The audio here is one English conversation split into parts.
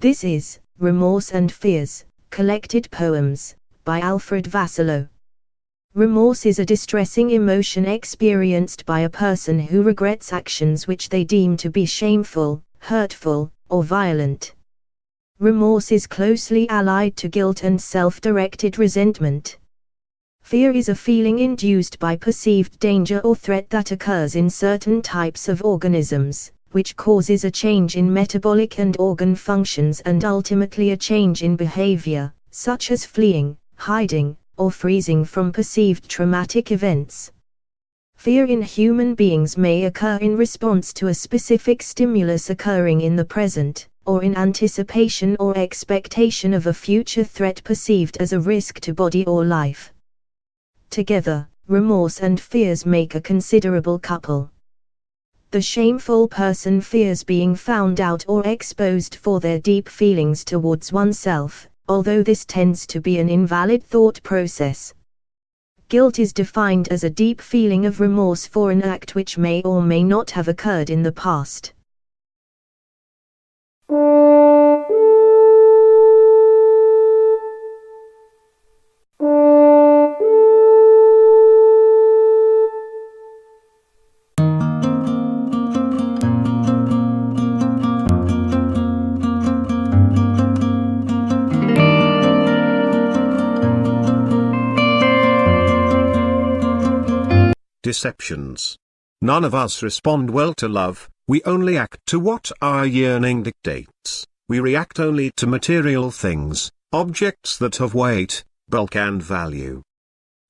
This is Remorse and Fears, Collected Poems, by Alfred Vassallo. Remorse is a distressing emotion experienced by a person who regrets actions which they deem to be shameful, hurtful, or violent. Remorse is closely allied to guilt and self-directed resentment. Fear is a feeling induced by perceived danger or threat that occurs in certain types of organisms, which causes a change in metabolic and organ functions and ultimately a change in behavior, such as fleeing, hiding, or freezing from perceived traumatic events. Fear in human beings may occur in response to a specific stimulus occurring in the present, or in anticipation or expectation of a future threat perceived as a risk to body or life. Together, remorse and fears make a considerable couple. The shameful person fears being found out or exposed for their deep feelings towards oneself, although this tends to be an invalid thought process. Guilt is defined as a deep feeling of remorse for an act which may or may not have occurred in the past. Deceptions. None of us respond well to love, we only act to what our yearning dictates. We react only to material things, objects that have weight, bulk and value.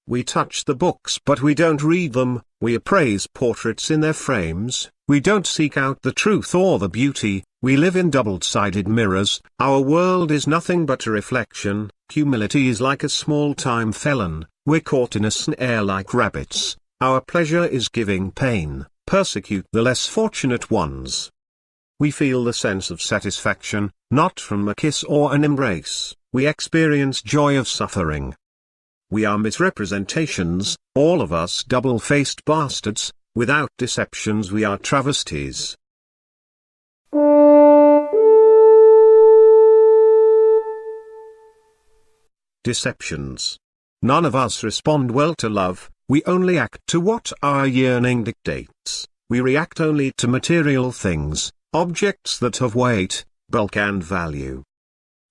We touch the books but we don't read them, we appraise portraits in their frames, we don't seek out the truth or the beauty, we live in double-sided mirrors, our world is nothing but a reflection, humility is like a small-time felon, we're caught in a snare like rabbits. Our pleasure is giving pain, persecute the less fortunate ones. We feel the sense of satisfaction, not from a kiss or an embrace, we experience joy of suffering. We are misrepresentations, all of us double-faced bastards, without deceptions we are travesties. Deceptions. None of us respond well to love, we only act to what our yearning dictates, we react only to material things, objects that have weight, bulk and value.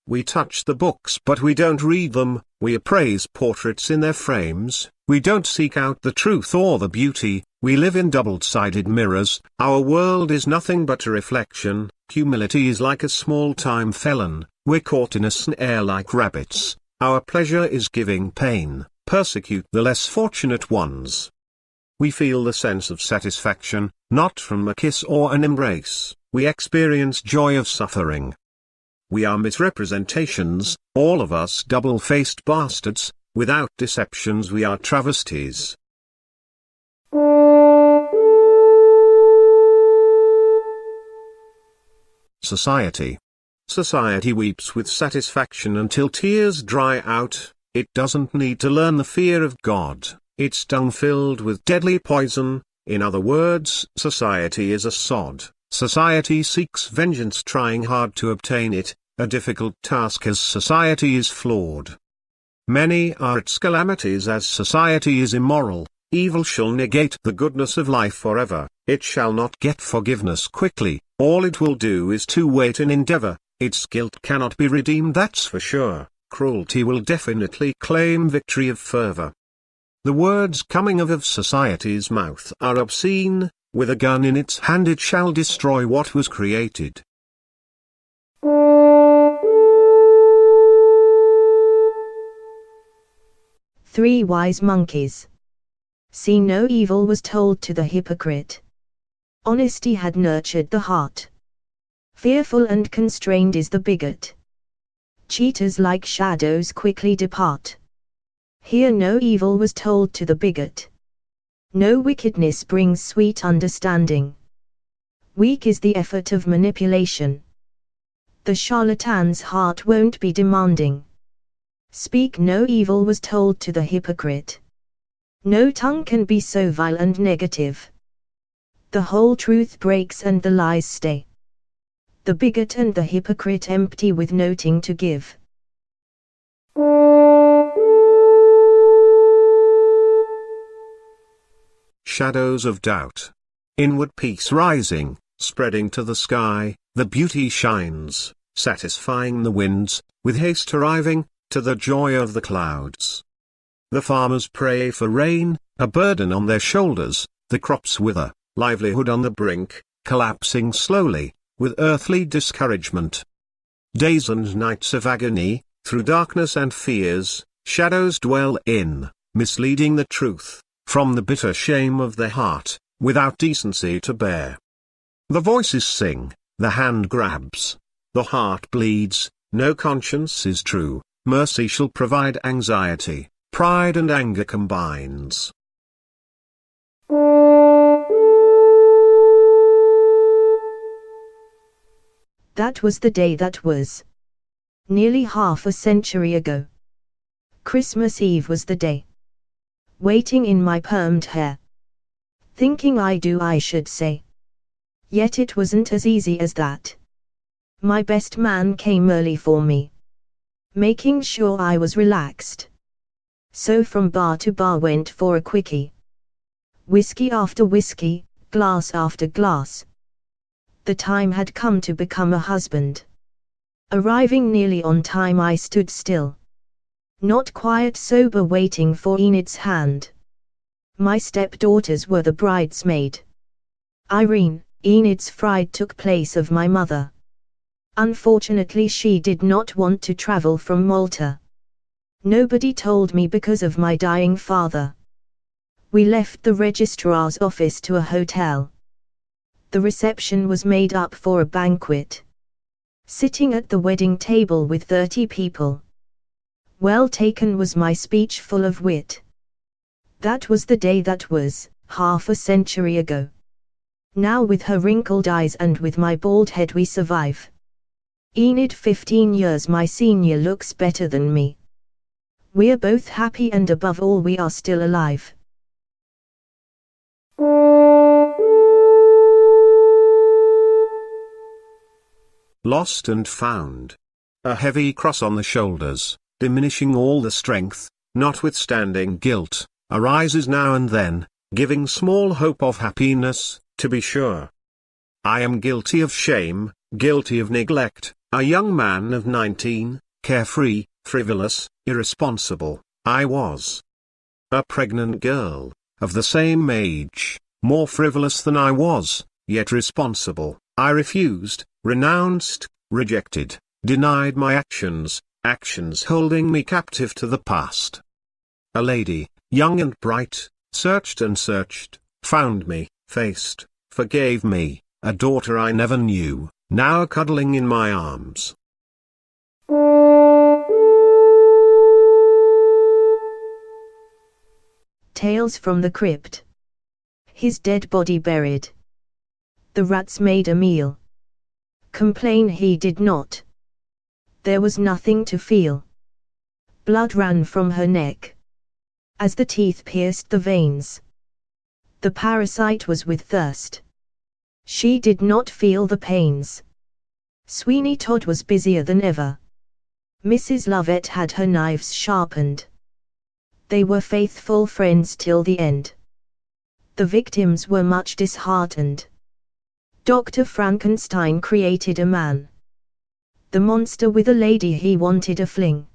We touch the books but we don't read them, we appraise portraits in their frames, we don't seek out the truth or the beauty, we live in double-sided mirrors, our world is nothing but a reflection, humility is like a small-time felon, we're caught in a snare like rabbits, our pleasure is giving pain. Persecute the less fortunate ones. We feel the sense of satisfaction, not from a kiss or an embrace, we experience joy of suffering. We are misrepresentations, all of us double-faced bastards, without deceptions we are travesties. Society. Society weeps with satisfaction until tears dry out. It doesn't need to learn the fear of God, it's tongue filled with deadly poison, in other words, society is a sod. Society seeks vengeance trying hard to obtain it, a difficult task as society is flawed. Many are its calamities as society is immoral, evil shall negate the goodness of life forever, it shall not get forgiveness quickly, all it will do is to wait and endeavor, its guilt cannot be redeemed that's for sure. Cruelty will definitely claim victory of fervor. The words coming of society's mouth are obscene, with a gun in its hand it shall destroy what was created. Three wise monkeys. See no evil was told to the hypocrite. Honesty had nurtured the heart. Fearful and constrained is the bigot. Cheaters like shadows quickly depart. Here no evil was told to the bigot. No wickedness brings sweet understanding. Weak is the effort of manipulation. The charlatan's heart won't be demanding. Speak no evil was told to the hypocrite. No tongue can be so vile and negative. The whole truth breaks and the lies stay. The bigot and the hypocrite empty with nothing to give. Shadows of doubt. Inward peace rising, spreading to the sky, the beauty shines, satisfying the winds, with haste arriving, to the joy of the clouds. The farmers pray for rain, a burden on their shoulders, the crops wither, livelihood on the brink, collapsing slowly, with earthly discouragement. Days and nights of agony, through darkness and fears, shadows dwell in, misleading the truth, from the bitter shame of the heart, without decency to bear. The voices sing, the hand grabs, the heart bleeds, no conscience is true, mercy shall provide anxiety, pride and anger combines. That was the day that was. Nearly half a century ago. Christmas Eve was the day. Waiting in my permed hair. Thinking I should say. Yet it wasn't as easy as that. My best man came early for me. Making sure I was relaxed. So from bar to bar went for a quickie. Whiskey after whiskey, glass after glass. The time had come to become a husband. Arriving nearly on time, I stood still. Not quiet sober, waiting for Enid's hand. My stepdaughters were the bridesmaid. Irene, Enid's bride, took place of my mother. Unfortunately she did not want to travel from Malta. Nobody told me because of my dying father. We left the registrar's office to a hotel. The reception was made up for a banquet. Sitting at the wedding table with 30 people. Well taken was my speech, full of wit. That was the day that was, half a century ago. Now with her wrinkled eyes and with my bald head we survive. Enid, 15 years my senior, looks better than me. We're both happy and above all we are still alive. Lost and found. A heavy cross on the shoulders, diminishing all the strength, notwithstanding guilt, arises now and then, giving small hope of happiness, to be sure. I am guilty of shame, guilty of neglect, a young man of 19, carefree, frivolous, irresponsible, I was. A pregnant girl, of the same age, more frivolous than I was, yet responsible, I refused, renounced, rejected, denied my actions holding me captive to the past. A lady, young and bright, searched and searched, found me, faced, forgave me, a daughter I never knew, now cuddling in my arms. Tales from the crypt. His dead body buried. The rats made a meal. Complain he did not. There was nothing to feel. Blood ran from her neck. As the teeth pierced the veins. The parasite was with thirst. She did not feel the pains. Sweeney Todd was busier than ever. Mrs. Lovett had her knives sharpened. They were faithful friends till the end. The victims were much disheartened. Dr. Frankenstein created a man. The monster with a lady he wanted a fling.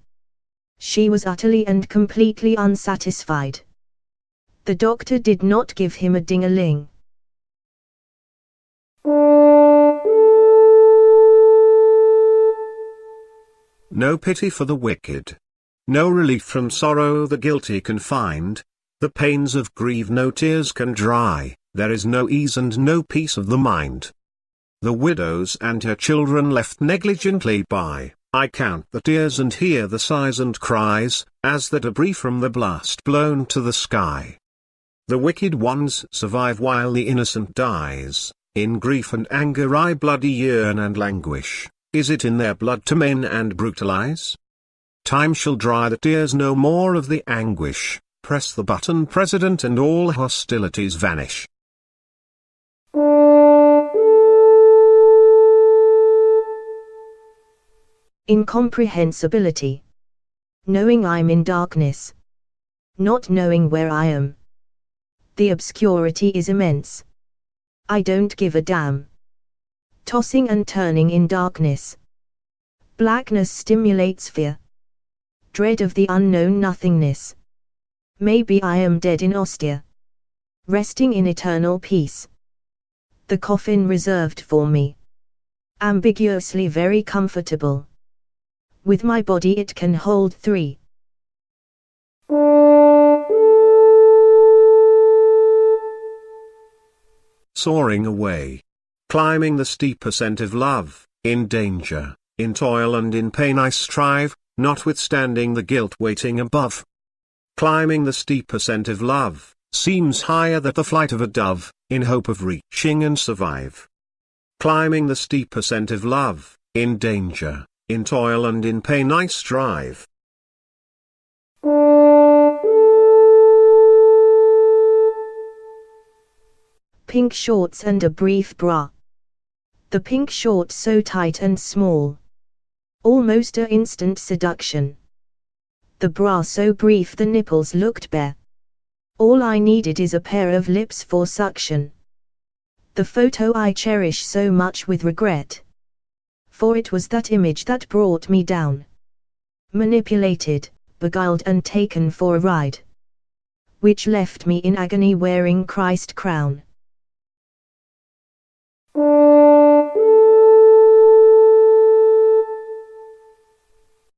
She was utterly and completely unsatisfied. The doctor did not give him a ding-a-ling. No pity for the wicked. No relief from sorrow the guilty can find. The pains of grief no tears can dry, there is no ease and no peace of the mind. The widows and her children left negligently by, I count the tears and hear the sighs and cries, as the debris from the blast blown to the sky. The wicked ones survive while the innocent dies, in grief and anger I bloody yearn and languish, is it in their blood to maim and brutalize? Time shall dry the tears no more of the anguish, press the button President and all hostilities vanish. Incomprehensibility. Knowing I'm in darkness. Not knowing where I am. The obscurity is immense. I don't give a damn. Tossing and turning in darkness. Blackness stimulates fear. Dread of the unknown nothingness. Maybe I am dead in austere. Resting in eternal peace. The coffin reserved for me. Ambiguously very comfortable. With my body it can hold 3. Soaring away. Climbing the steep ascent of love, in danger, in toil and in pain I strive, notwithstanding the guilt waiting above. Climbing the steep ascent of love, seems higher than the flight of a dove, in hope of reaching and survive. Climbing the steep ascent of love, in danger, in toil and in pain I strive. Pink shorts and a brief bra. The pink shorts so tight and small. Almost a instant seduction. The bra so brief the nipples looked bare. All I needed is a pair of lips for suction. The photo I cherish so much with regret. For it was that image that brought me down. Manipulated, beguiled and taken for a ride. Which left me in agony wearing Christ crown.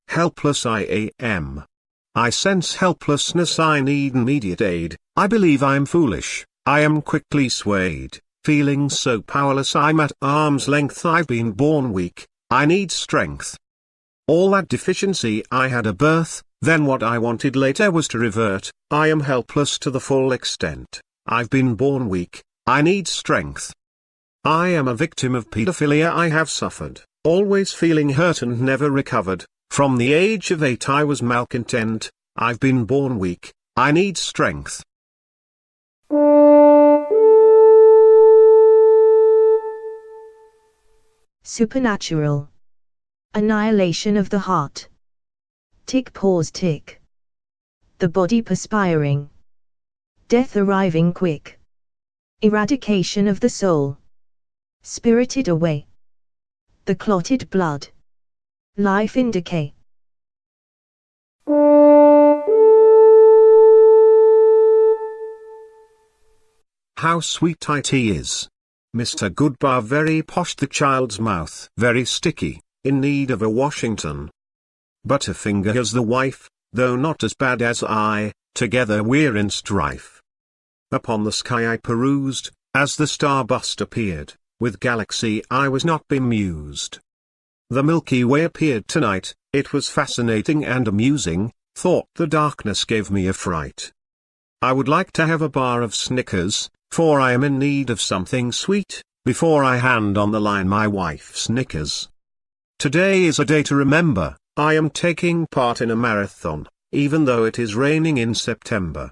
Helpless I am. I sense helplessness, I need immediate aid, I believe I'm foolish, I am quickly swayed, feeling so powerless I'm at arm's length, I've been born weak, I need strength. All that deficiency I had at birth, then what I wanted later was to revert, I am helpless to the full extent, I've been born weak, I need strength. I am a victim of pedophilia, I have suffered, always feeling hurt and never recovered. From the age of 8 I was malcontent, I've been born weak, I need strength. Supernatural. Annihilation of the heart. Tick pause tick. The body perspiring. Death arriving quick. Eradication of the soul. Spirited away. The clotted blood. Life in decay. How sweet it is. Mr. Goodbar very posh, the child's mouth very sticky, in need of a Washington. Butterfinger as the wife, though not as bad as I, together we're in strife. Upon the sky I perused, as the star-bust appeared, with galaxy I was not bemused. The Milky Way appeared tonight, it was fascinating and amusing, thought the darkness gave me a fright. I would like to have a bar of Snickers, for I am in need of something sweet, before I hand on the line my wife's knickers. Today is a day to remember, I am taking part in a marathon, even though it is raining in September.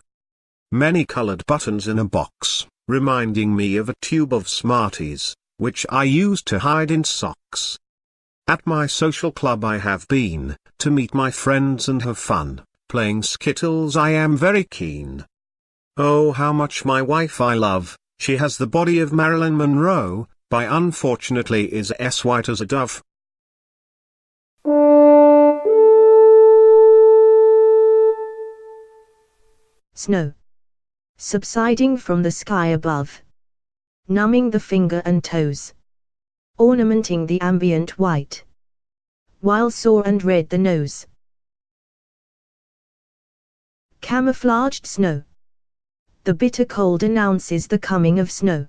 Many colored buttons in a box, reminding me of a tube of Smarties, which I used to hide in socks. At my social club I have been, to meet my friends and have fun, playing Skittles I am very keen. Oh how much my wife I love, she has the body of Marilyn Monroe, but unfortunately is as white as a dove. Snow. Subsiding from the sky above. Numbing the finger and toes. Ornamenting the ambient white. While sore and red the nose. Camouflaged snow. The bitter cold announces the coming of snow.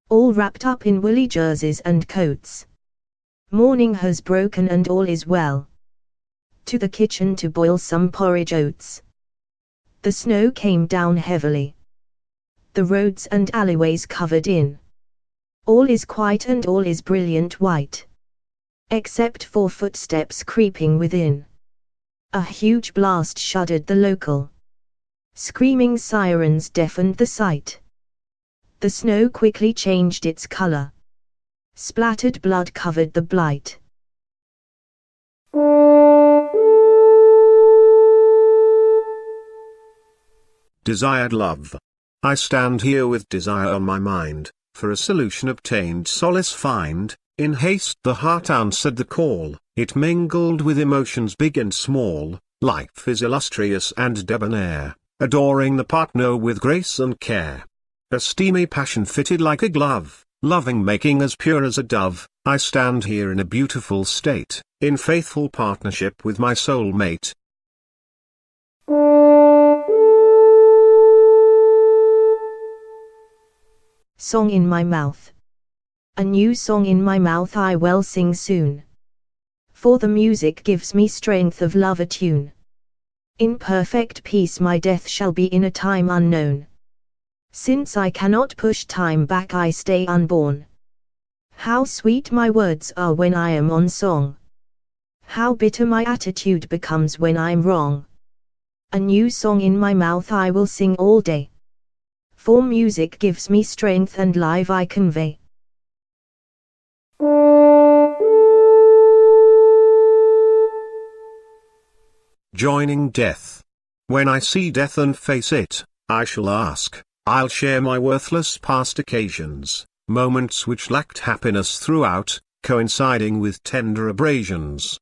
All wrapped up in woolly jerseys and coats. Morning has broken and all is well. To the kitchen to boil some porridge oats. The snow came down heavily. The roads and alleyways covered in. All is quiet and all is brilliant white. Except for footsteps creeping within. A huge blast shuddered the local. Screaming sirens deafened the sight. The snow quickly changed its color. Splattered blood covered the blight. Desired love. I stand here with desire on my mind, for a solution obtained solace find. In haste the heart answered the call, it mingled with emotions big and small. Life is illustrious and debonair, adoring the partner with grace and care. A steamy passion fitted like a glove, loving making as pure as a dove. I stand here in a beautiful state, in faithful partnership with my soul mate. Song in my mouth. A new song in my mouth I will sing soon. For the music gives me strength of love attune. In perfect peace my death shall be in a time unknown. Since I cannot push time back I stay unborn. How sweet my words are when I am on song. How bitter my attitude becomes when I'm wrong. A new song in my mouth I will sing all day. For music gives me strength and life I convey. Joining death. When I see death and face it, I shall ask, I'll share my worthless past occasions, moments which lacked happiness throughout, coinciding with tender abrasions.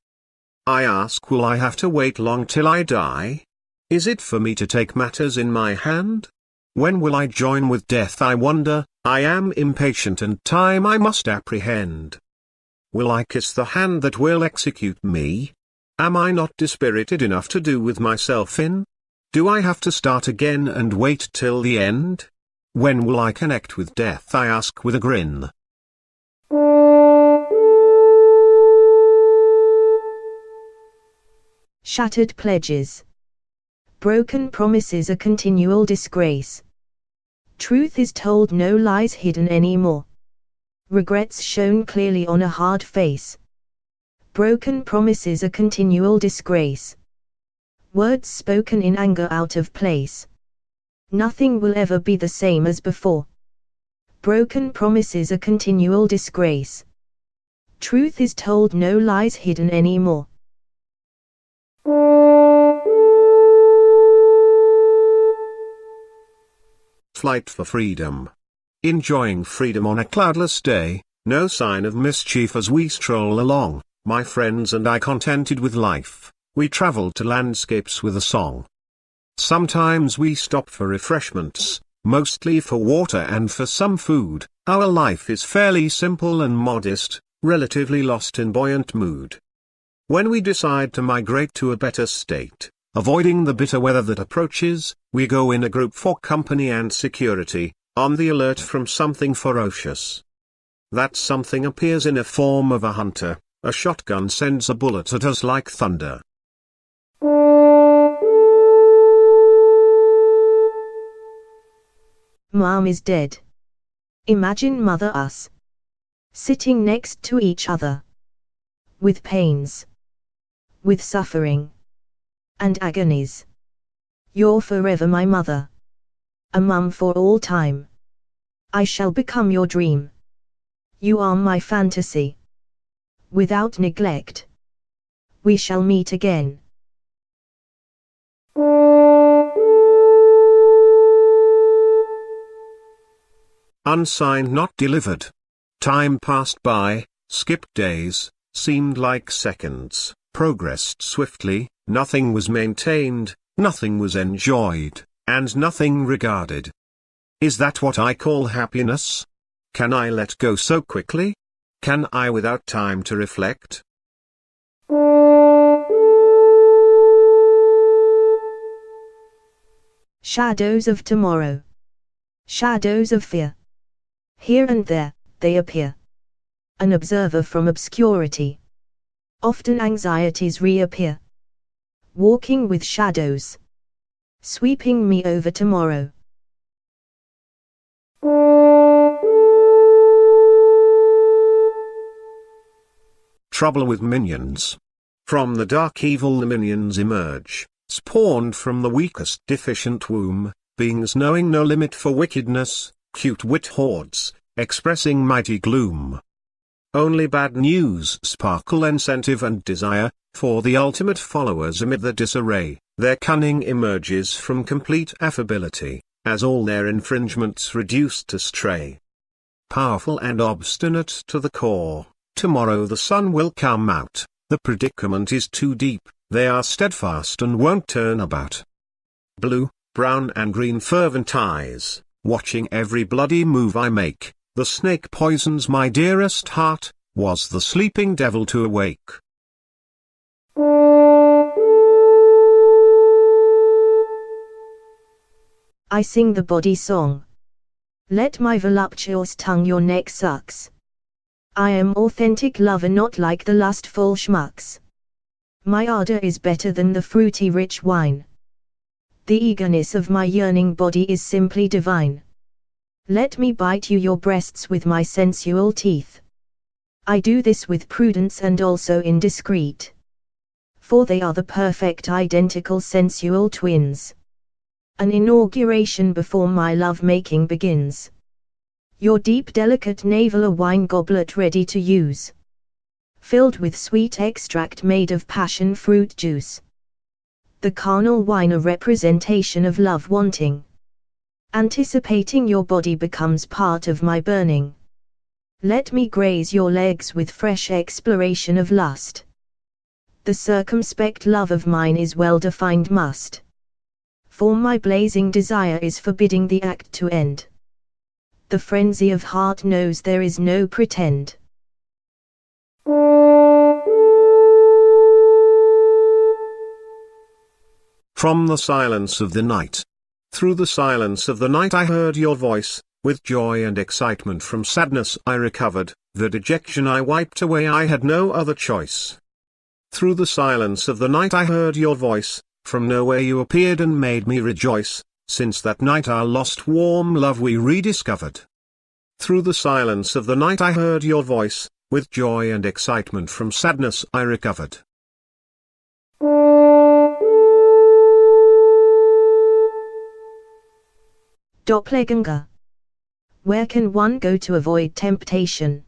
I ask, will I have to wait long till I die? Is it for me to take matters in my hand? When will I join with death I wonder, I am impatient and time I must apprehend. Will I kiss the hand that will execute me? Am I not dispirited enough to do with myself in? Do I have to start again and wait till the end? When will I connect with death I ask with a grin. Shattered pledges. Broken promises a continual disgrace. Truth is told, no lies hidden anymore. Regrets shown clearly on a hard face. Broken promises a continual disgrace. Words spoken in anger out of place. Nothing will ever be the same as before. Broken promises a continual disgrace. Truth is told, no lies hidden anymore. Flight for freedom. Enjoying freedom on a cloudless day, no sign of mischief as we stroll along, my friends and I contented with life, we travel to landscapes with a song. Sometimes we stop for refreshments, mostly for water and for some food. Our life is fairly simple and modest, relatively lost in buoyant mood. When we decide to migrate to a better state, avoiding the bitter weather that approaches, we go in a group for company and security, on the alert from something ferocious. That something appears in a form of a hunter, a shotgun sends a bullet at us like thunder. Mom is dead. Imagine mother us. Sitting next to each other. With pains. With suffering. And agonies. You're forever my mother. A mum for all time. I shall become your dream. You are my fantasy. Without neglect. We shall meet again. Unsigned, not delivered. Time passed by, skipped days, seemed like seconds, progressed swiftly, nothing was maintained, nothing was enjoyed, and nothing regarded. Is that what I call happiness? Can I let go so quickly? Can I without time to reflect? Shadows of tomorrow. Shadows of fear. Here and there, they appear. An observer from obscurity. Often anxieties reappear. Walking with shadows. Sweeping me over tomorrow. Trouble with minions. From the dark evil the minions emerge, spawned from the weakest deficient womb, beings knowing no limit for wickedness, cute wit hordes, expressing mighty gloom. only bad news sparkle incentive and desire, for the ultimate followers amid the disarray, their cunning emerges from complete affability, as all their infringements reduced to stray. Powerful and obstinate to the core, tomorrow the sun will come out, the predicament is too deep, they are steadfast and won't turn about. Blue, brown and green fervent eyes, watching every bloody move I make, the snake poisons my dearest heart, was the sleeping devil to awake. I sing the body song. Let my voluptuous tongue your neck sucks. I am authentic lover, not like the lustful schmucks. My ardor is better than the fruity rich wine. The eagerness of my yearning body is simply divine. Let me bite you your breasts with my sensual teeth. I do this with prudence and also indiscreet. For they are the perfect identical sensual twins. An inauguration before my love-making begins. Your deep delicate navel a wine goblet ready to use. Filled with sweet extract made of passion fruit juice. The carnal wine a representation of love wanting. Anticipating your body becomes part of my burning. Let me graze your legs with fresh exploration of lust. The circumspect love of mine is well-defined must. For my blazing desire is forbidding the act to end. The frenzy of heart knows there is no pretend. From the silence of the night. Through the silence of the night I heard your voice, with joy and excitement from sadness I recovered, the dejection I wiped away, I had no other choice. Through the silence of the night I heard your voice, from nowhere you appeared and made me rejoice, since that night our lost warm love we rediscovered. Through the silence of the night I heard your voice, with joy and excitement from sadness I recovered. Doppelganger. Where can one go to avoid temptation?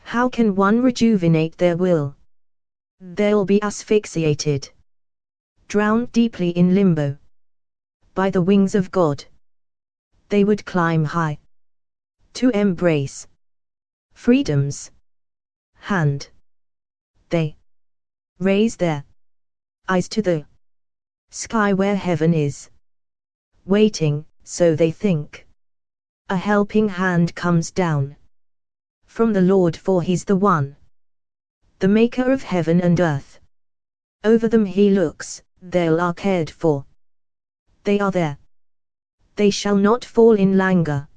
How can one rejuvenate their will? They'll be asphyxiated. Drowned deeply in limbo. By the wings of God. They would climb high. To embrace freedom's hand. They raise their eyes to the sky where heaven is waiting, so they think. A helping hand comes down from the Lord, for he's the one, the maker of heaven and earth. Over them he looks, they are cared for. They are there. They shall not fall in languor.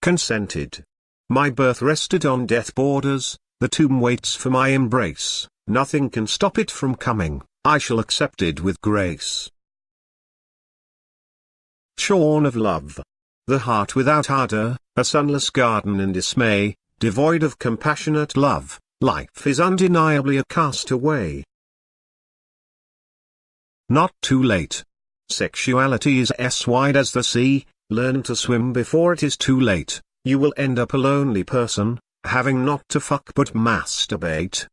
Consented. My birth rested on death borders, the tomb waits for my embrace, nothing can stop it from coming, I shall accept it with grace. Shorn of love. The heart without ardor, a sunless garden in dismay, devoid of compassionate love, life is undeniably a castaway. Not too late. Sexuality is as wide as the sea, learn to swim before it is too late, you will end up a lonely person, having not to fuck but masturbate.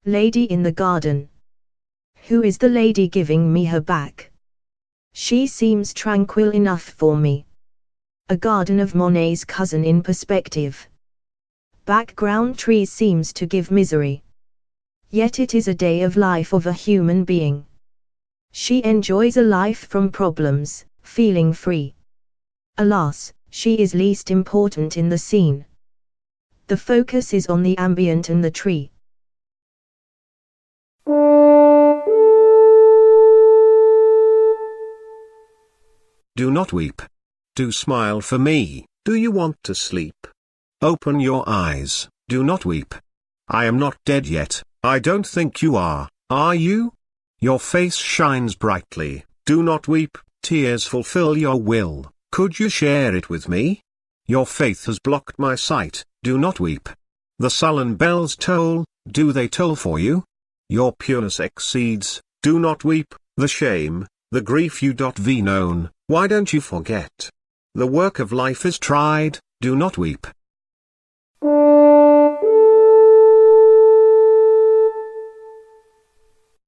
Lady in the garden. Who is the lady giving me her back? She seems tranquil enough for me. A garden of Monet's cousin in perspective. Background trees seems to give misery. Yet it is a day of life of a human being. She enjoys a life from problems, feeling free. Alas, she is least important in the scene. The focus is on the ambient and the tree. Do not weep. Do smile for me, do you want to sleep? Open your eyes, do not weep. I am not dead yet, I don't think you are you? Your face shines brightly, do not weep, tears fulfill your will, could you share it with me? Your faith has blocked my sight, do not weep. The sullen bells toll, do they toll for you? Your pureness exceeds, do not weep, the shame, the grief you.v known, why don't you forget? The work of life is tried, do not weep.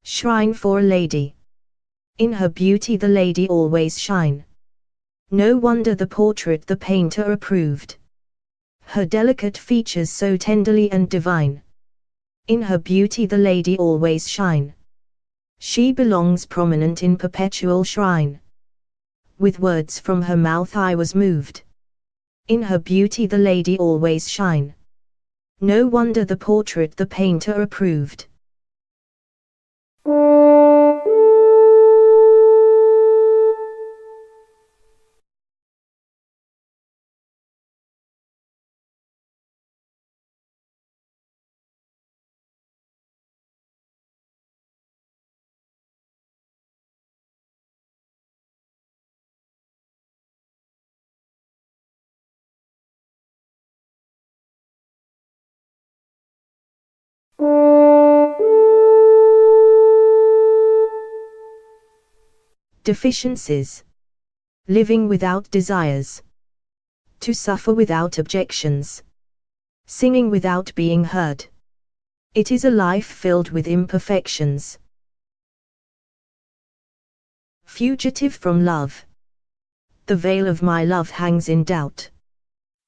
Shrine for a lady. In her beauty the lady always shine. No wonder the portrait the painter approved. Her delicate features so tenderly and divine. In her beauty the lady always shine. She belongs prominent in perpetual shrine. With words from her mouth I was moved. In her beauty the lady always shine. No wonder the portrait the painter approved. Deficiencies. Living without desires. To suffer without objections. Singing without being heard. It is a life filled with imperfections. Fugitive from love. The veil of my love hangs in doubt.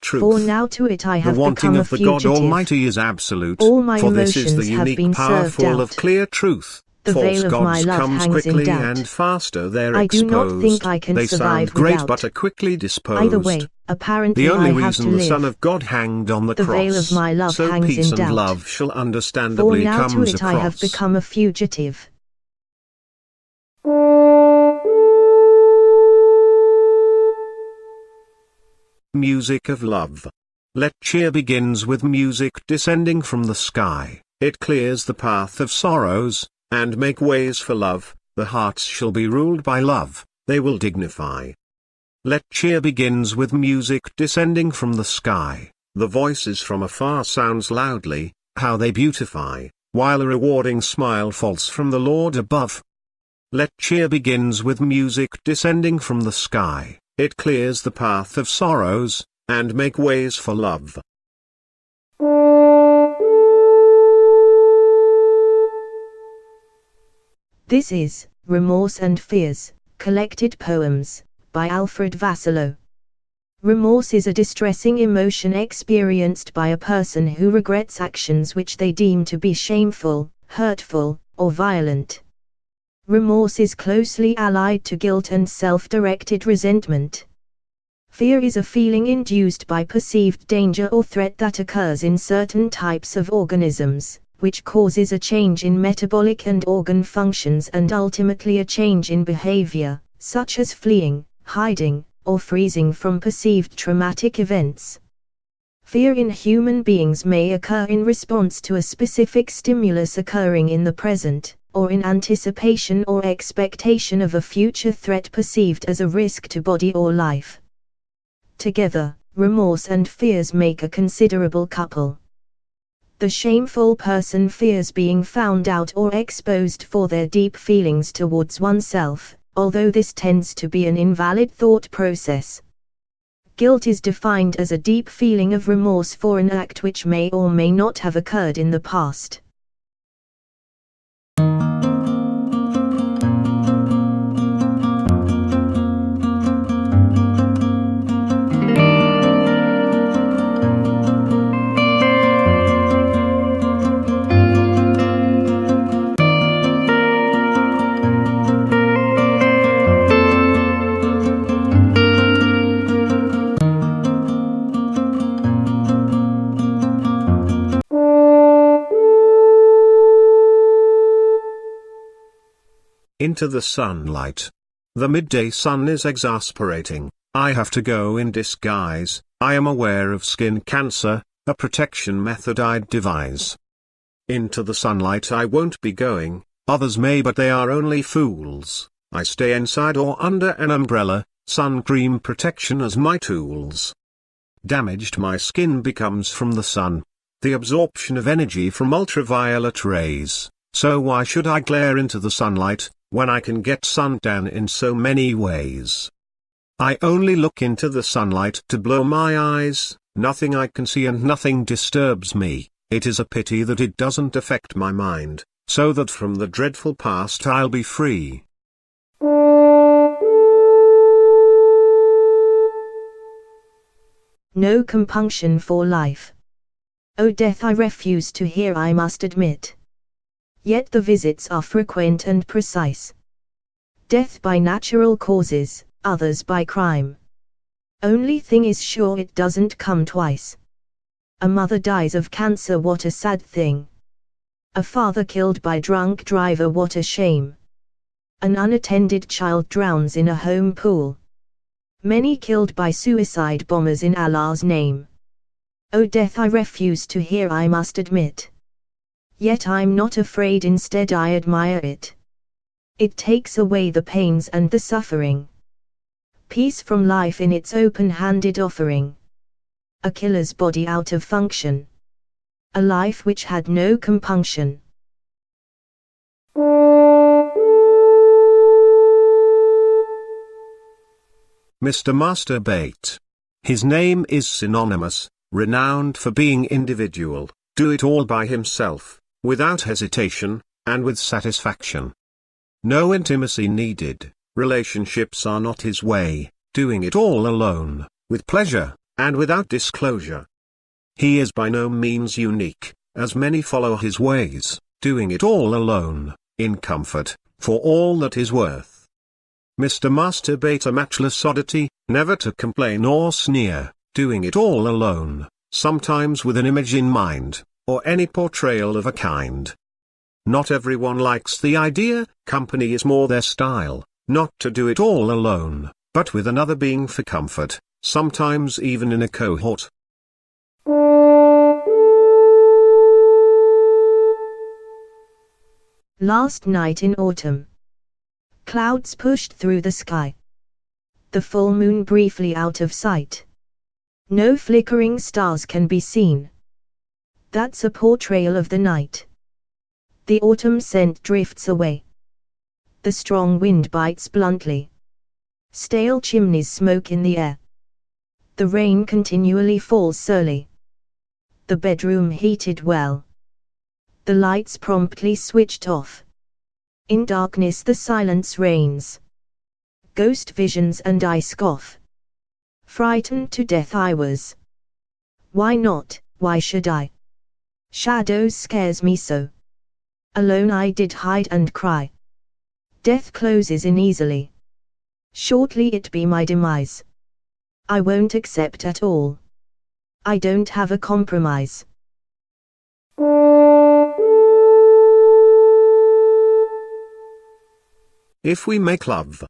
Truth. For now to it I have the wanting become a of the fugitive. God Almighty is absolute, All my for this is the emotions have unique been power served full out. of clear truth. The False veil of my gods love comes hangs in quickly doubt. and faster they're I do exposed. not think I can they survive sound great without. but are quickly disposed. Either way, apparently the only I have reason to the live. Son of God hanged on the The cross, veil of my love so hangs peace in and doubt. love shall For understandably now to comes it I have across. become a fugitive. Music of love. Let cheer begins with music descending from the sky. It clears the path of sorrows, and make ways for love. The hearts shall be ruled by love, they will dignify. Let cheer begins with music descending from the sky. The voices from afar sounds loudly, how they beautify, while a rewarding smile falls from the Lord above. Let cheer begins with music descending from the sky. It clears the path of sorrows, and make ways for love. This is Remorse and Fears, Collected Poems, by Alfred Vassallo. Remorse is a distressing emotion experienced by a person who regrets actions which they deem to be shameful, hurtful, or violent. Remorse is closely allied to guilt and self-directed resentment. Fear is a feeling induced by perceived danger or threat that occurs in certain types of organisms, which causes a change in metabolic and organ functions and ultimately a change in behavior, such as fleeing, hiding, or freezing from perceived traumatic events. Fear in human beings may occur in response to a specific stimulus occurring in the present, or in anticipation or expectation of a future threat perceived as a risk to body or life. Together, remorse and fears make a considerable couple. The shameful person fears being found out or exposed for their deep feelings towards oneself, although this tends to be an invalid thought process. Guilt is defined as a deep feeling of remorse for an act which may or may not have occurred in the past. Into the sunlight. The midday sun is exasperating. I have to go in disguise. I am aware of skin cancer, a protection method I'd devise. Into the sunlight I won't be going, others may but they are only fools. I stay inside or under an umbrella, sun cream protection as my tools. Damaged my skin becomes from the sun, the absorption of energy from ultraviolet rays. so why should I glare into the sunlight, when I can get suntan in so many ways? I only look into the sunlight to blow my eyes, nothing I can see and nothing disturbs me. It is a pity that it doesn't affect my mind, so that from the dreadful past I'll be free. No compunction for life. O death, I refuse to hear, I must admit. Yet the visits are frequent and precise. Death by natural causes, others by crime. Only thing is sure, it doesn't come twice. A mother dies of cancer, what a sad thing. A father killed by drunk driver, what a shame. An unattended child drowns in a home pool. Many killed by suicide bombers in Allah's name. O death, I refuse to hear, I must admit. Yet I'm not afraid, instead I admire it. It takes away the pains and the suffering. Peace from life in its open-handed offering. A killer's body out of function. A life which had no compunction. Mr. Masturbate. His name is synonymous, renowned for being individual, do it all by himself, without hesitation, and with satisfaction. No intimacy needed, relationships are not his way, doing it all alone, with pleasure, and without disclosure. He is by no means unique, as many follow his ways, doing it all alone, in comfort, for all that is worth. Mr. Masturbate, a matchless oddity, never to complain or sneer, doing it all alone, sometimes with an image in mind, or any portrayal of a kind. Not everyone likes the idea, company is more their style, not to do it all alone, but with another being for comfort, sometimes even in a cohort. Last night in autumn. Clouds pushed through the sky. The full moon briefly out of sight. No flickering stars can be seen. That's a portrayal of the night. The autumn scent drifts away. The strong wind bites bluntly. Stale chimneys smoke in the air. The rain continually falls surely. The bedroom heated well. The lights promptly switched off. In darkness the silence reigns. Ghost visions and I scoff. Frightened to death I was. Why not, why should I? Shadows scares me so. Alone I did hide and cry. Death closes in easily. Shortly it be my demise. I won't accept at all. I don't have a compromise. If we make love.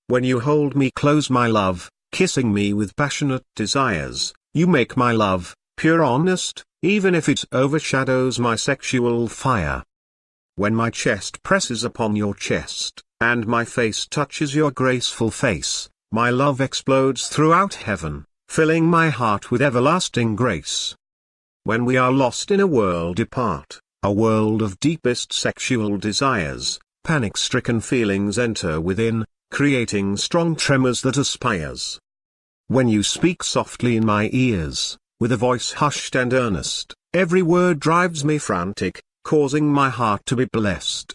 When you hold me close, my love, kissing me with passionate desires, you make my love pure, honest, even if it overshadows my sexual fire. When my chest presses upon your chest, and my face touches your graceful face, my love explodes throughout heaven, filling my heart with everlasting grace. When we are lost in a world apart, a world of deepest sexual desires, panic-stricken feelings enter within, creating strong tremors that aspires. When you speak softly in my ears, with a voice hushed and earnest, every word drives me frantic, causing my heart to be blessed.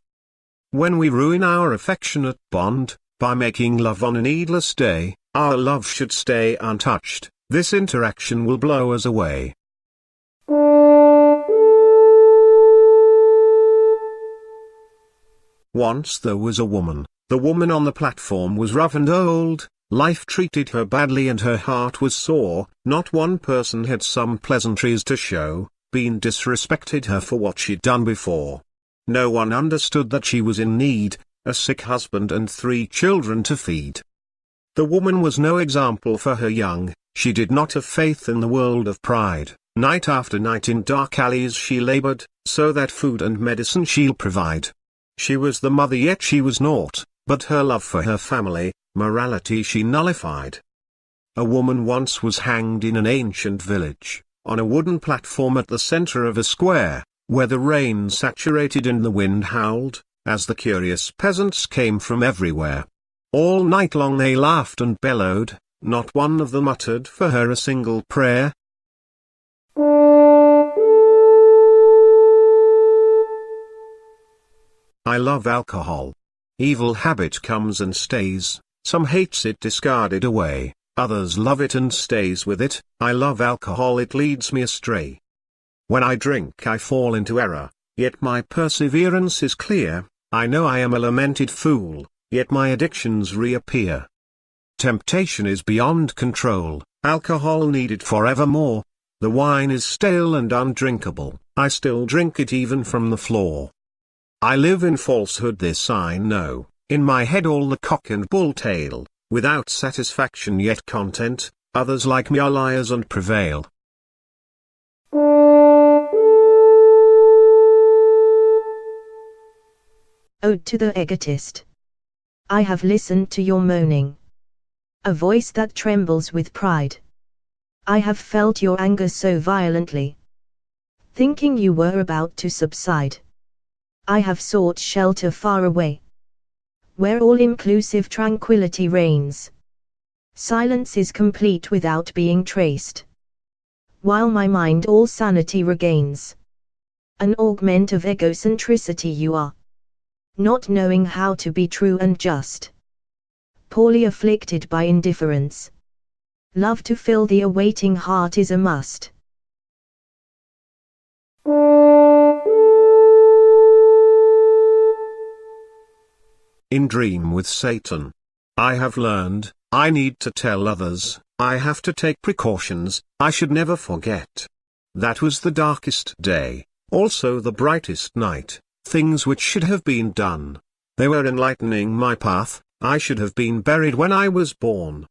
When we ruin our affectionate bond, by making love on a needless day, our love should stay untouched, this interaction will blow us away. Once there was a woman. The woman on the platform was rough and old, life treated her badly and her heart was sore, not one person had some pleasantries to show, been disrespected her for what she'd done before. No one understood that she was in need, a sick husband and 3 children to feed. The woman was no example for her young, she did not have faith in the world of pride, night after night in dark alleys she labored, so that food and medicine she'll provide. She was the mother yet she was naught, but her love for her family, morality she nullified. A woman once was hanged in an ancient village, on a wooden platform at the center of a square, where the rain saturated and the wind howled, as the curious peasants came from everywhere. All night long they laughed and bellowed, not one of them uttered for her a single prayer. I love alcohol. Evil habit comes and stays, some hates it discarded away, others love it and stays with it. I love alcohol, it leads me astray. When I drink I fall into error, yet my perseverance is clear. I know I am a lamented fool, yet my addictions reappear. Temptation is beyond control, alcohol needed forevermore. The wine is stale and undrinkable, I still drink it even from the floor. I live in falsehood, this I know, in my head all the cock and bull tale, without satisfaction yet content, others like me are liars and prevail. Ode to the egotist. I have listened to your moaning, a voice that trembles with pride. I have felt your anger so violently, thinking you were about to subside. I have sought shelter far away, where all-inclusive tranquility reigns. Silence is complete without being traced, while my mind all sanity regains. An augment of egocentricity you are, not knowing how to be true and just. Poorly afflicted by indifference, love to fill the awaiting heart is a must. In Dream with Satan. I have learned, I need to tell others, I have to take precautions, I should never forget. That was the darkest day, also the brightest night, things which should have been done. They were enlightening my path, I should have been buried when I was born.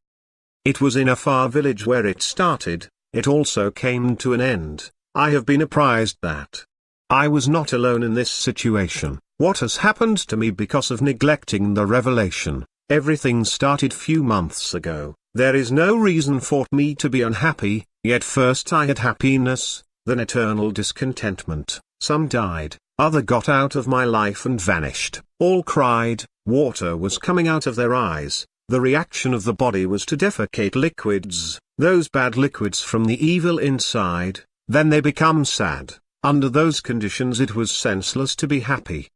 It was in a far village where it started, it also came to an end. I have been apprised that I was not alone in this situation. What has happened to me because of neglecting the revelation? Everything started few months ago. There is no reason for me to be unhappy, yet first I had happiness, then eternal discontentment. Some died, other got out of my life and vanished. All cried, water was coming out of their eyes. The reaction of the body was to defecate liquids, those bad liquids from the evil inside, then they become sad. Under those conditions it was senseless to be happy.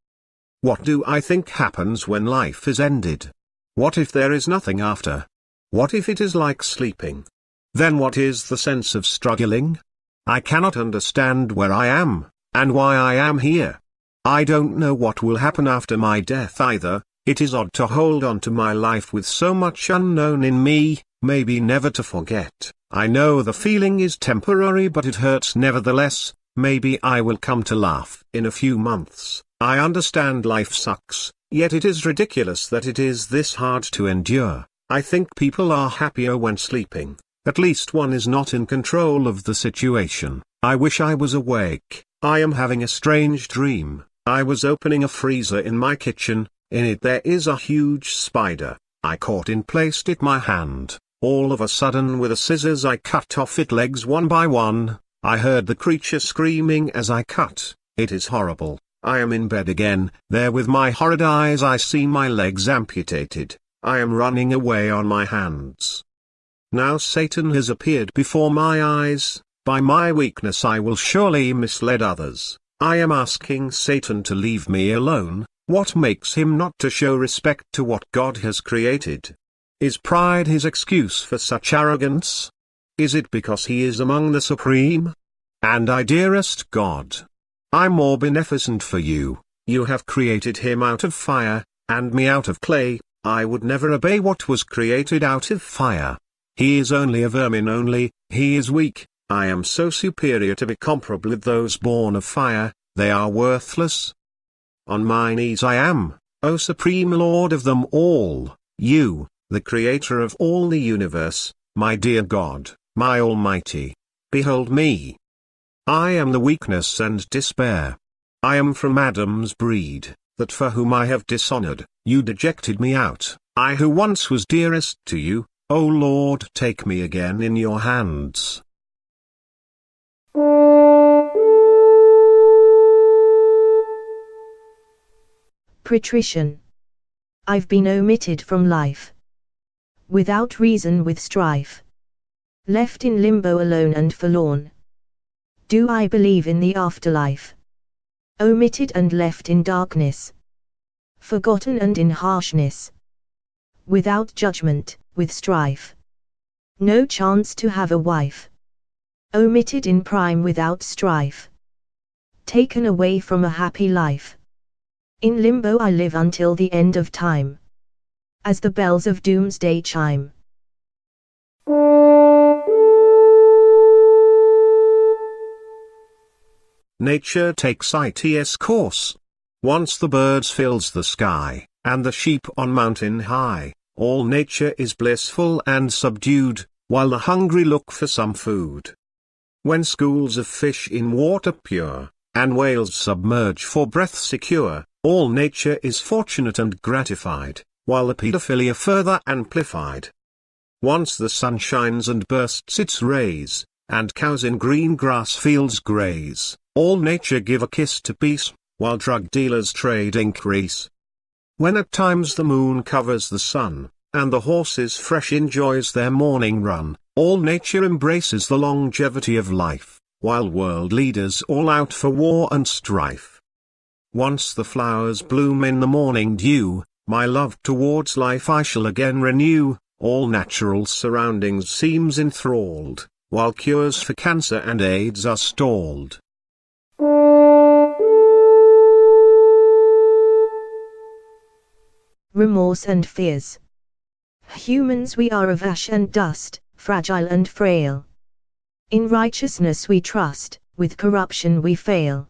What do I think happens when life is ended? What if there is nothing after? What if it is like sleeping? Then what is the sense of struggling? I cannot understand where I am, and why I am here. I don't know what will happen after my death either. It is odd to hold on to my life with so much unknown in me, maybe never to forget. I know the feeling is temporary but it hurts nevertheless. Maybe I will come to laugh in a few months. I understand life sucks, yet it is ridiculous that it is this hard to endure. I think people are happier when sleeping. At least one is not in control of the situation. I wish I was awake. I am having a strange dream. I was opening a freezer in my kitchen. In it there is a huge spider. I caught and placed it in my hand. All of a sudden with a scissors I cut off its legs one by one. I heard the creature screaming as I cut. It is horrible. I am in bed again, there with my horrid eyes I see my legs amputated. I am running away on my hands. Now Satan has appeared before my eyes. By my weakness I will surely mislead others. I am asking Satan to leave me alone. What makes him not to show respect to what God has created? Is pride his excuse for such arrogance? Is it because he is among the supreme? And I, dearest God, I'm more beneficent for you. You have created him out of fire, and me out of clay. I would never obey what was created out of fire. He is only a vermin only, he is weak. I am so superior to be comparable with those born of fire, they are worthless. On my knees I am, O Supreme Lord of them all, you, the Creator of all the universe, my dear God, my Almighty. Behold me. I am the weakness and despair. I am from Adam's breed, that for whom I have dishonored, you dejected me out. I who once was dearest to you, O Lord, take me again in your hands. Patrician. I've been omitted from life. Without reason, with strife. Left in limbo alone and forlorn. Do I believe in the afterlife? Omitted and left in darkness. Forgotten and in harshness. Without judgment, with strife. No chance to have a wife. Omitted in prime without strife. Taken away from a happy life. In limbo I live until the end of time. As the bells of doomsday chime. Nature takes its course. Once the birds fills the sky, and the sheep on mountain high, all nature is blissful and subdued, while the hungry look for some food. When schools of fish in water pure, and whales submerge for breath secure, all nature is fortunate and gratified, while the pedophilia further amplified. Once the sun shines and bursts its rays, and cows in green grass fields graze, all nature give a kiss to peace, while drug dealers trade increase. When at times the moon covers the sun, and the horses fresh enjoys their morning run, all nature embraces the longevity of life, while world leaders all out for war and strife. Once the flowers bloom in the morning dew, my love towards life I shall again renew, all natural surroundings seems enthralled, while cures for cancer and AIDS are stalled. Remorse and fears. Humans, we are of ash and dust, fragile and frail. In righteousness we trust, with corruption we fail.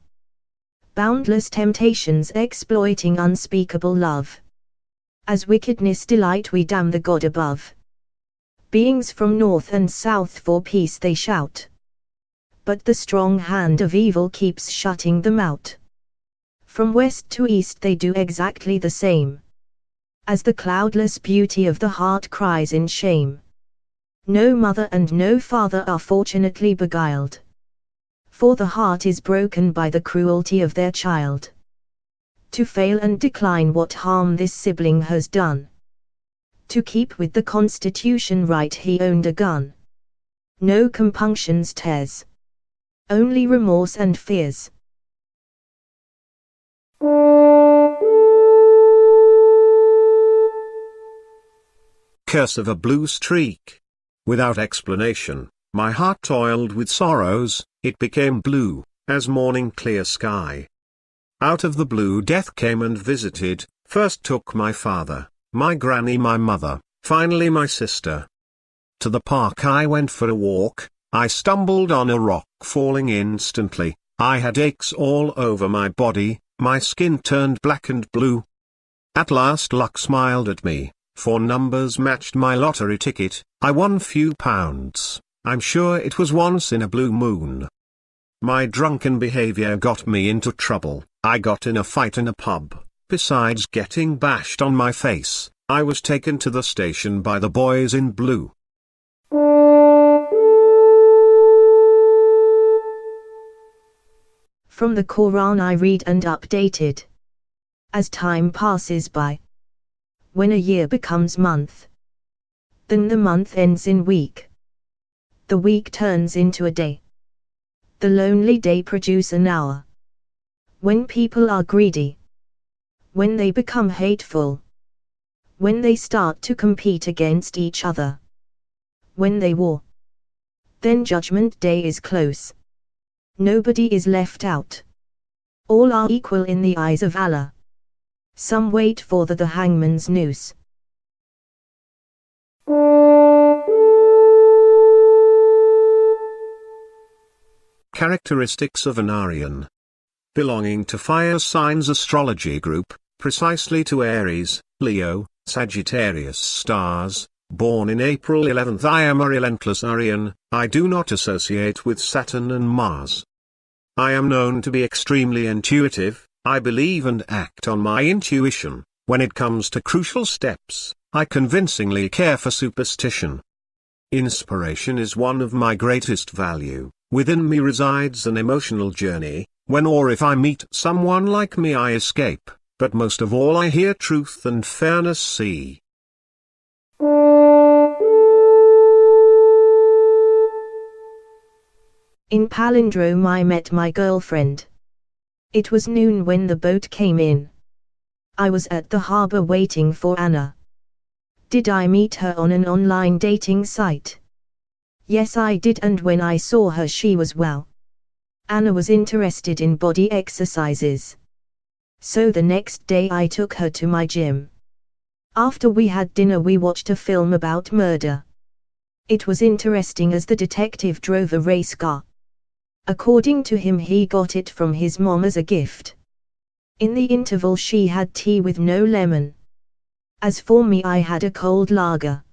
Boundless temptations exploiting unspeakable love. As wickedness delight we damn the God above. Beings from north and south for peace they shout. But the strong hand of evil keeps shutting them out. From west to east they do exactly the same. As the cloudless beauty of the heart cries in shame. No mother and no father are fortunately beguiled. For the heart is broken by the cruelty of their child. To fail and decline what harm this sibling has done. To keep with the Constitution right he owned a gun. No compunctions tears. Only remorse and fears. Curse of a blue streak. Without explanation, my heart toiled with sorrows, it became blue, as morning clear sky. Out of the blue death came and visited, first took my father, my granny, my mother, finally my sister. To the park I went for a walk, I stumbled on a rock falling instantly, I had aches all over my body, my skin turned black and blue. At last luck smiled at me. For numbers matched my lottery ticket, I won few pounds, I'm sure it was once in a blue moon. My drunken behavior got me into trouble, I got in a fight in a pub, besides getting bashed on my face, I was taken to the station by the boys in blue. From the Quran I read and updated. As time passes by. When a year becomes month. Then the month ends in week. The week turns into a day. The lonely day produces an hour. When people are greedy. When they become hateful. When they start to compete against each other. When they war. Then judgment day is close. Nobody is left out. All are equal in the eyes of Allah. Some wait for the hangman's noose. Characteristics of an Aryan. Belonging to fire signs astrology group, precisely to Aries, Leo, Sagittarius stars, born in April 11th. I am a relentless Aryan, I do not associate with Saturn and Mars. I am known to be extremely intuitive, I believe and act on my intuition. When it comes to crucial steps, I convincingly care for superstition. Inspiration is one of my greatest value. Within me resides an emotional journey. When or if I meet someone like me I escape, but most of all I hear truth and fairness see. In Palindrome I met my girlfriend. It was noon when the boat came in. I was at the harbor waiting for Anna. Did I meet her on an online dating site? Yes, I did, and when I saw her she was well. Anna was interested in body exercises. So the next day I took her to my gym. After we had dinner we watched a film about murder. It was interesting as the detective drove a race car. According to him he got it from his mom as a gift. In the interval she had tea with no lemon. As for me I had a cold lager.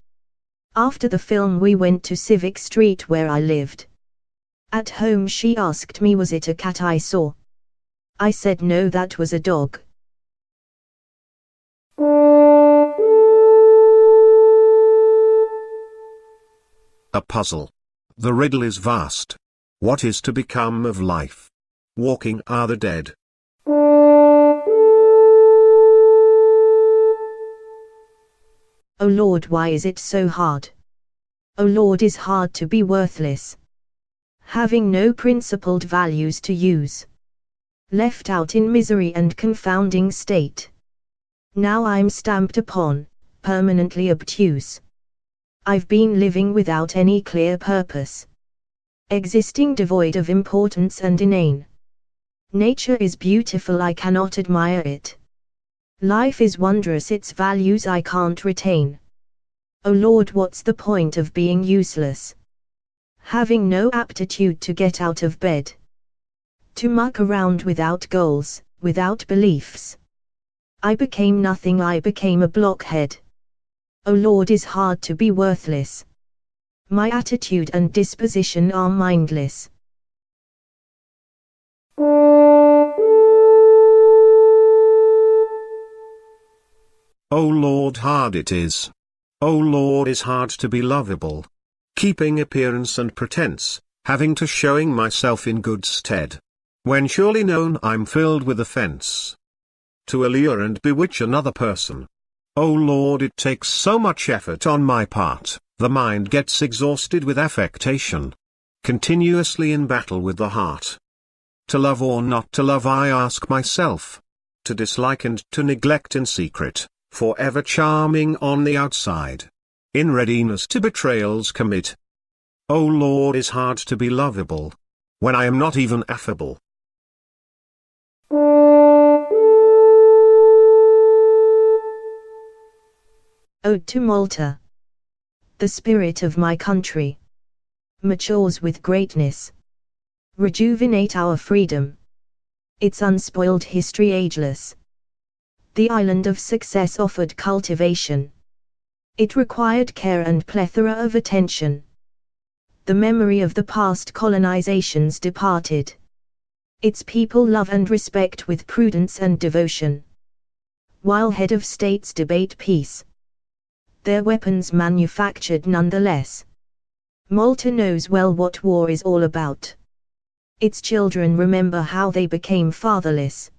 After the film we went to Civic Street where I lived. At home she asked me was it a cat I saw. I said no, that was a dog. A puzzle. The riddle is vast. What is to become of life? Walking are the dead. O Lord, why is it so hard? O Lord, is hard to be worthless. Having no principled values to use. Left out in misery and confounding state. Now I'm stamped upon, permanently obtuse. I've been living without any clear purpose. Existing devoid of importance and inane. Nature is beautiful, I cannot admire it. Life is wondrous, its values I can't retain. O Lord, what's the point of being useless? Having no aptitude to get out of bed. To muck around without goals, without beliefs. I became nothing, I became a blockhead. O Lord, is hard to be worthless. My attitude and disposition are mindless. O Lord, hard it is. O Lord, is hard to be lovable. Keeping appearance and pretense, having to showing myself in good stead. When surely known I'm filled with offense. To allure and bewitch another person. O Lord, it takes so much effort on my part, the mind gets exhausted with affectation. Continuously in battle with the heart. To love or not to love I ask myself. To dislike and to neglect in secret, forever charming on the outside. In readiness to betrayals commit. O Lord, is hard to be lovable. When I am not even affable. Ode to Malta. The spirit of my country matures with greatness. Rejuvenate our freedom. Its unspoiled history ageless. The island of success offered cultivation. It required care and plethora of attention. The memory of the past colonizations departed. Its people love and respect with prudence and devotion. While head of states debate peace, their weapons manufactured nonetheless. Malta knows well what war is all about. Its children remember how they became fatherless.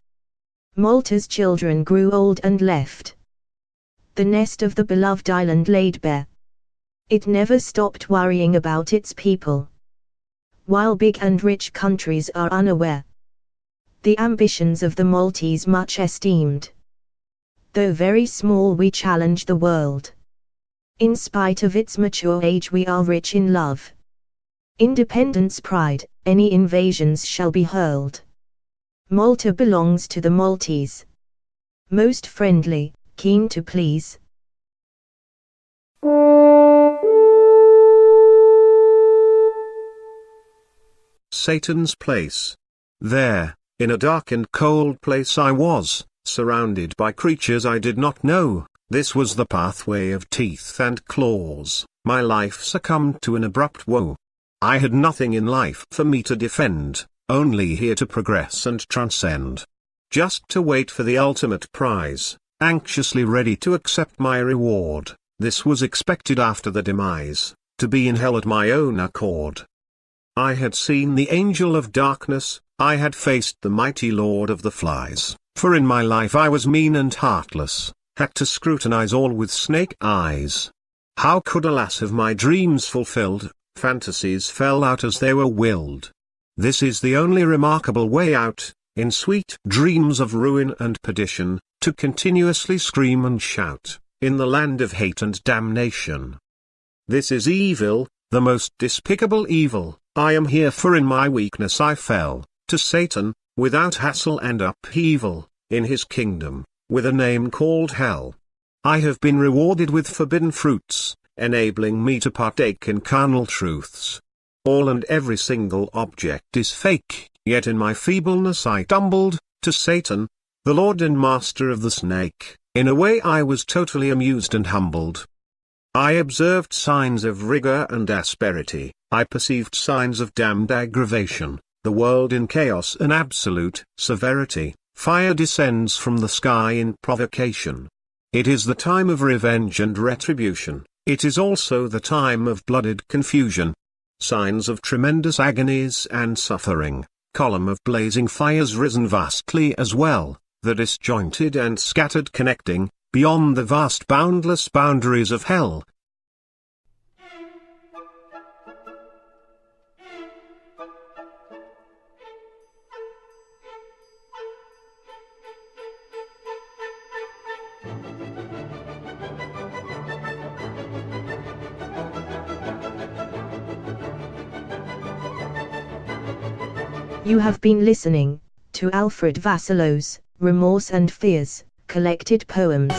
Malta's children grew old and left the nest of the beloved island laid bare. It never stopped worrying about its people. While big and rich countries are unaware, the ambitions of the Maltese much esteemed. Though very small we challenge the world. In spite of its mature age we are rich in love. Independence pride, any invasions shall be hurled. Malta belongs to the Maltese. Most friendly, keen to please. Satan's place. There, in a dark and cold place I was, surrounded by creatures I did not know. This was the pathway of teeth and claws. My life succumbed to an abrupt woe. I had nothing in life for me to defend, only here to progress and transcend. Just to wait for the ultimate prize, anxiously ready to accept my reward. This was expected after the demise, to be in hell at my own accord. I had seen the angel of darkness, I had faced the mighty lord of the flies. For in my life I was mean and heartless, had to scrutinize all with snake eyes. How could a lass have my dreams fulfilled, fantasies fell out as they were willed. This is the only remarkable way out, in sweet dreams of ruin and perdition, to continuously scream and shout, in the land of hate and damnation. This is evil, the most despicable evil. I am here for in my weakness I fell, to Satan, without hassle and upheaval, in his kingdom, with a name called hell. I have been rewarded with forbidden fruits, enabling me to partake in carnal truths. All and every single object is fake, yet in my feebleness I tumbled, to Satan, the Lord and Master of the snake. In a way I was totally amused and humbled. I observed signs of rigor and asperity, I perceived signs of damned aggravation, the world in chaos and absolute severity, fire descends from the sky in provocation. It is the time of revenge and retribution, it is also the time of blooded confusion. Signs of tremendous agonies and suffering, column of blazing fires risen vastly as well, the disjointed and scattered connecting, beyond the vast boundless boundaries of hell. You have been listening to Alfred Vassallo's Remorse and Fears, collected poems.